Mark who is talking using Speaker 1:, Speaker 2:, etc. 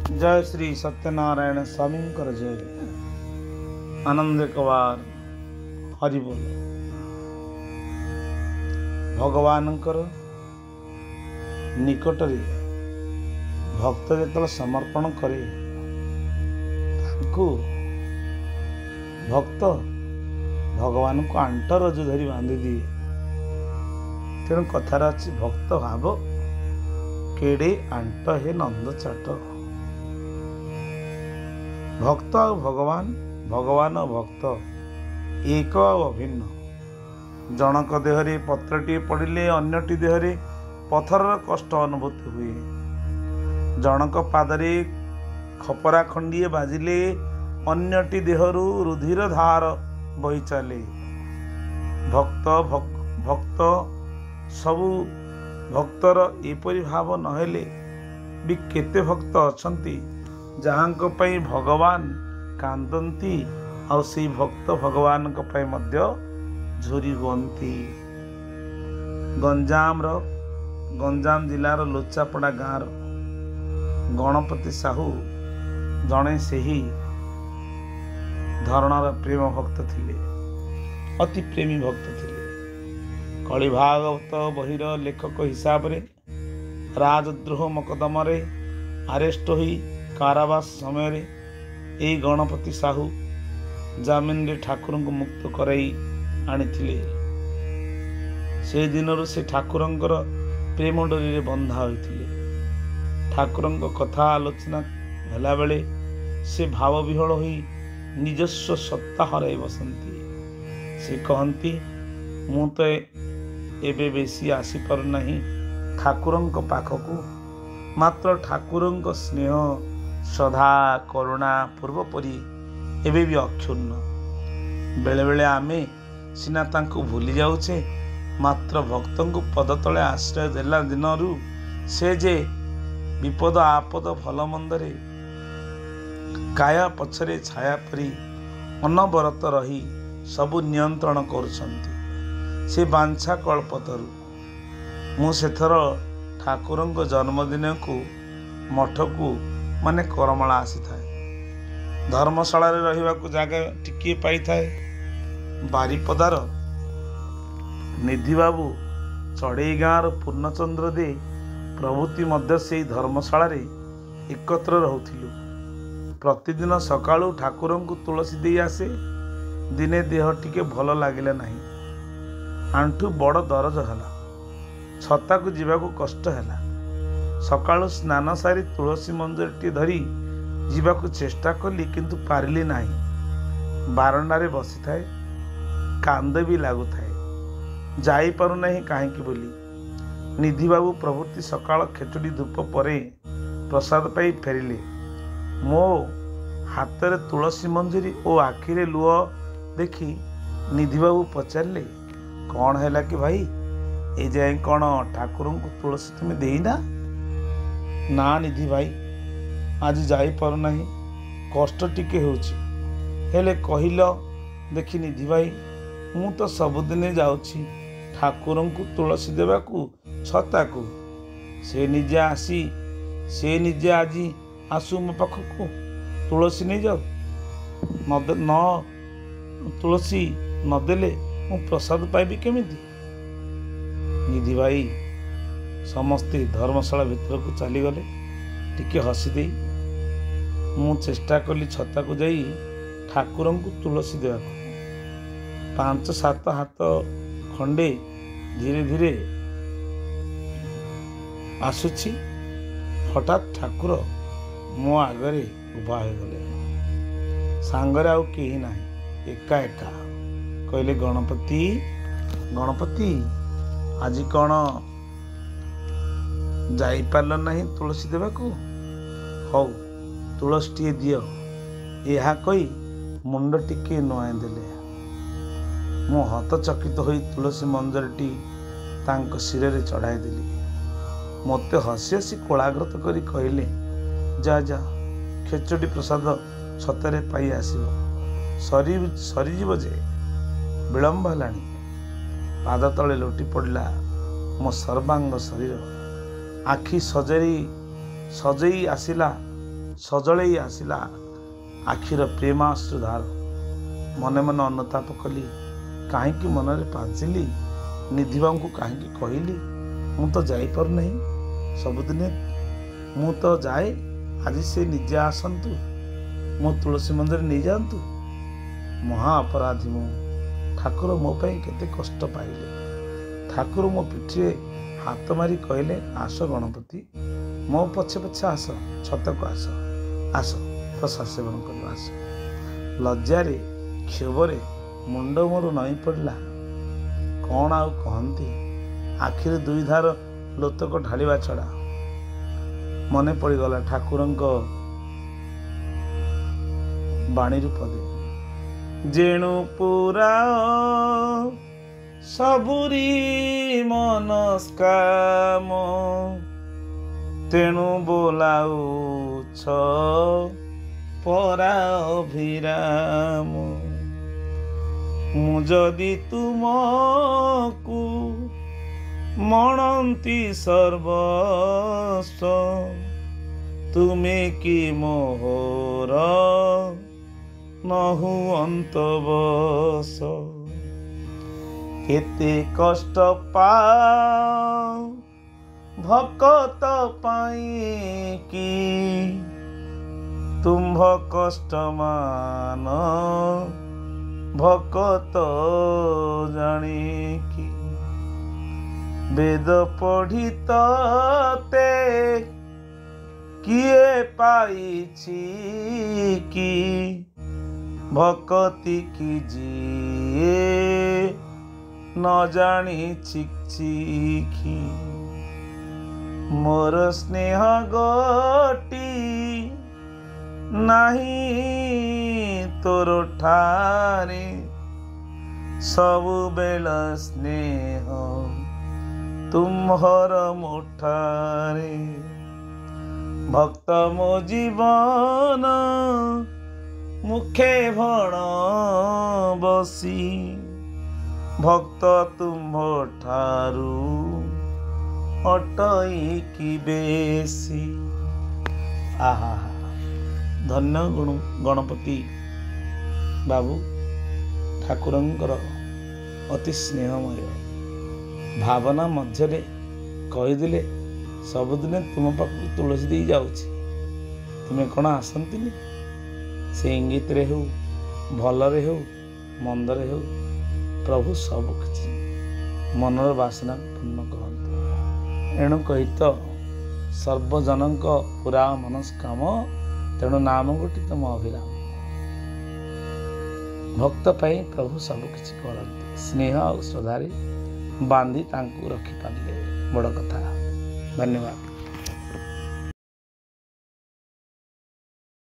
Speaker 1: जय श्री सत्यनारायण स्वामी जय। आनंद कवार हरि बोल। भगवान निकट भक्त जो समर्पण करे भक्त भगवान को आंट रज धरी बांधि दिए। तेणु कथार अच्छी भक्त भाव केड़े आंट हे नंद चाट। भक्त आ भगवान भगवान भक्त एक अभिन्न। जनक देहरे पत्रटी पड़िले अन्यटी देहरे पथरर कष्ट अनुभूति हुए। जनक पादरे खपरा खंडिए बाजिले अन्यटी देहरु रुधिर धार बही चले। भक्त भक्त सबु भक्तर एपरि भाव नहेले भी केते भक्त अछंती जहांको पई भगवान कांदंती और से भक्त भगवान को पई मध्य झुरी हुअंती। गंजाम जिलार लोचापड़ा गाँव गणपति साहू जड़े से ही धरणार प्रेम भक्त थिले, अति प्रेमी भक्त थिले। कलि भागवत बहिर लेखक हिसाब रे राजद्रोह मकदम रे आरेस्ट होई कारावास समय रे ए गणपति साहू जामिन रे ठाकुर को मुक्त कराई आनिथिले। से दिनरु से ठाकुरंकर प्रेम डोरी रे बंधा होइथिले। ठाकुरंक कथा आलोचना भेला बेले से भाव विहल होई निजस्व सत्ता हराई बसंती। से कहंती मु तो एबे बेसी आसी पार नहीं ठाकुरंक पाखकू, मात्र ठाकुरंक स्नेह श्रद्धा करुणा पूर्वपरी एबे भी अक्षुण्ण। बेले बेले आमे सिना तांको भूली जाउछे, मात्र भक्तों को पद तले आश्रय देला दिनरु से जे विपद आपद भल मंदरे काया पछरे छाया परी अनवरत रही सबु नियंत्रण करुछंती। से बांछा कल्पतरु मु सेथर ठाकुरंक जन्मदिन को मठ को माने करमला आसी थाए। धर्मशाला रे रहिबा को जागा टिके पाई थाए। बारीपदार निधि बाबू चढ़ई गाँव पूर्णचंद्र दे प्रभृति मध्य से धर्मशाला रे एकत्र रहउथिलु। प्रतिदिन सकाळु ठाकुर को तुलसी दे आसे। दिने देह टिके भल लागिला नहीं, आंठू बड़ दरज हला, छता को जीवा को कष्ट हैला। सकाळु स्नान सारी तुलसी मंजरटी धरी जीवाकू चेष्टा कली किंतु पारिली नहीं। बारंडारे बसी थाए, कांद भी लागु थाए, जाई पारु नहीं काहेकि बोली। निधि बाबू प्रभृति सकाळ खेचुड़ी धूप परे प्रसाद पाई फेरिले। मो हाथ तुलसी मंजरी और आखिरे लुह देखी निधि बाबू पचारे कौन है कि भाई ए जाए कौन ठाकुर को तुलसी तुम्हें देना? ना निधि भाई आज जाई पार नहीं, कष्ट टिके होची। हेले कहिल देखी निधि भाई मु तो सबुदिने जाउछी ठाकुर को तुलसी देवा को छता को। से निजे आज आसु मो पाखक तुलसी नहीं जाऊ न तुलसी नदेले मु प्रसाद पाइबी केमिति? निधि भाई समस्ते धर्मशाला भीतर को चली गले। टिके हसी दे मु चेष्टा कली छता को जाई ठाकुर को तुलसी देवा को। 5-7 हाथ खंडे धीरे धीरे आसुची। हठात ठाकुर मो आगरे उभा हो गले। सांगरे आउ केही नाही, एका एका कहले गणपति गणपति आज कौन जाई पारल नहीं तुलसी देवा को? हौ तुलसी दियो। यह कही मुंड टिके नुआई देले। मु हतचकित होई तुलसी मंजरटी तांको सिर रे चढ़ाई देली। मते हसी हसी कोलाग्रत करी कहले जा जा खेचड़ी प्रसाद छतरे पाई आसिब, सरीजीव जे विलंब हेलानी। पाद तले लोटी पड़ला मो सर्वांग शरीर। आखि सजई आसिला ସଜଳେଇ ଆସିଲା ଆଖିର ପ୍ରେମାଶ୍ରୁଧାର। ମନେ ମନେ ଅନୁତାପ କଲି, କାହିଁକି ମନରେ ପାଞ୍ଚିଲି, ନିଧିବାଙ୍କୁ କାହିଁକି କହିଲି, ମୁଁ ତ ଯାଇପାରୁନାହିଁ। ସବୁଦିନେ ମୁଁ ତ ଯାଏ, ଆଜି ସେ ନିଜେ ଆସନ୍ତୁ, ମୋ ତୁଳସୀ ମନ୍ଦିର ନେଇଯାଆନ୍ତୁ। ମହା ଅପରାଧୀ ମୁଁ। ଠାକୁର ମୋ ପାଇଁ କେତେ କଷ୍ଟ ପାଇଲେ। ଠାକୁର ମୋ ପିଠିରେ ହାତ ମାରି କହିଲେ, ଆସ ଗଣପତି, ମୋ ପଛେ ପଛେ ଆସ, ଛତକୁ ଆସ, ଆସ ପ୍ରସାଦ ସେବନ କରିବ, ଆସ। ଲଜ୍ଜାରେ କ୍ଷୋଭରେ ମୁଣ୍ଡ ମୋର ନଇଁ ପଡ଼ିଲା। କ'ଣ ଆଉ କହନ୍ତି, ଆଖିରେ ଦୁଇ ଧାର ଲୋତକ ଢାଳିବା ଛଡ଼ା। ମନେ ପଡ଼ିଗଲା ଠାକୁରଙ୍କ ବାଣୀରୁ ପଦେ, ଯେଣୁ ପୁରାଅ ସବୁରି ମନସ୍କାମ, ତେଣୁ ବୋଲାଉଛ ପରା ଅଭିରାମ। ମୁଁ ଯଦି ତୁମକୁ ମଣନ୍ତି ସର୍ବସ୍ୱ, ତୁମେ କି ମୋହର ନହୁ ଅନ୍ତବଶ। କେତେ କଷ୍ଟ ପାଅ ଭକତ ପାଇଁ କି, ତୁମ୍ଭ କଷ୍ଟ ମାନ ଭକତ ଜାଣିକି। ବେଦ ପଢ଼ି ତତେ କିଏ ପାଇଛି କି, ଭକତି କି ଯିଏ ନ ଜାଣିଛି କି। ମୋର ସ୍ନେହ ଗୋଟି ନାହିଁ ତୋର ଠାରେ, ସବୁବେଳ ସ୍ନେହ ତୁମ୍ଭର ମୁଠାରେ। ଭକ୍ତ ମୋ ଜୀବନ ମୁଖେ ଭଣ ବସି, ଭକ୍ତ ତୁମ୍ଭ ଠାରୁ ଅଟଇକି ବେଶୀ। ଆହା, ଧନ୍ୟ ଗଣପତି ବାବୁ, ଠାକୁରଙ୍କର ଅତି ସ୍ନେହମୟ ଭାବନା ମଧ୍ୟରେ କହିଦେଲେ, ସବୁଦିନେ ତୁମ ପାଖକୁ ତୁଳସୀ ଦେଇ ଯାଉଛି, ତୁମେ କ'ଣ ଆସନ୍ତିନି? ସେ ଇଙ୍ଗିତରେ ହେଉ, ଭଲରେ ହେଉ, ମନ୍ଦରେ ହେଉ, ପ୍ରଭୁ ସବୁ କିଛି ମନର ବାସନା ପୂର୍ଣ୍ଣ କରନ୍ତୁ। ଏଣୁ କହିତ ସର୍ବଜନଙ୍କ ପୁରା ମନସ୍କାମ, ତେଣୁ ନାମ ଗୋଟି ତମ ଅଭିରାମ। ଭକ୍ତ ପାଇଁ ପ୍ରଭୁ ସବୁ କିଛି କରନ୍ତି। ସ୍ନେହ ଆଉ ଶ୍ରଦ୍ଧାରେ ବାନ୍ଧି ତାଙ୍କୁ ରଖିପାରିଲେ ବଡ଼ କଥା। ଧନ୍ୟବାଦ।